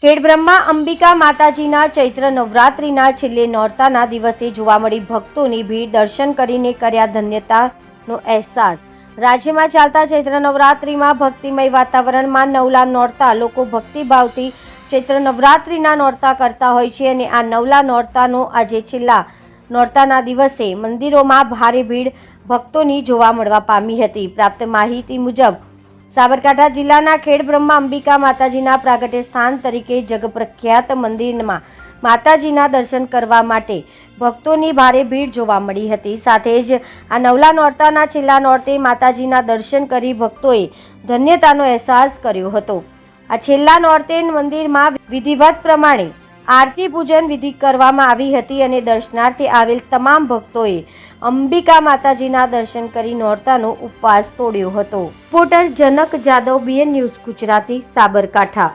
ખેડબ્રહ્મા અંબિકા માતાજીના ચૈત્ર નવરાત્રિના છેલ્લે નોરતાના દિવસે જોવા મળી ભક્તોની ભીડ। દર્શન કરીને કર્યા ધન્યતાનો અહેસાસ। રાજ્યમાં ચાલતા ચૈત્ર નવરાત્રિમાં ભક્તિમય વાતાવરણમાં નવલા નોરતા લોકો ભક્તિભાવથી ચૈત્ર નવરાત્રિના નોરતા કરતા હોય છે અને આ નવલા નોરતાનો આજે છેલ્લા નોરતાના દિવસે મંદિરોમાં ભારે ભીડ ભક્તોની જોવા મળવા પામી હતી। પ્રાપ્ત માહિતી મુજબ સાબરકાંઠા જિલ્લાના ખેડબ્રહ્મા અંબિકા માતાજીના પ્રાગટ્ય સ્થાન તરીકે જગપ્રખ્યાત મંદિરમાં માતાજીના દર્શન કરવા માટે ભક્તોની ભારે ભીડ જોવા મળી હતી। સાથે જ આ નવલા નોરતાના છેલ્લા નોરતે માતાજીના દર્શન કરી ભક્તોએ ધન્યતાનો અહેસાસ કર્યો હતો। આ છેલ્લા નોરતે મંદિરમાં વિધિવત પ્રમાણે આરતી પૂજન વિધિ કરવામાં આવી હતી અને દર્શનાર્થે આવેલ તમામ ભક્તોએ અંબિકા માતાજીના દર્શન કરી નોરતાનો ઉપવાસ તોડ્યો હતો। રિપોર્ટર જનક જાદવ, BN ન્યૂઝ ગુજરાતી, સાબરકાંઠા।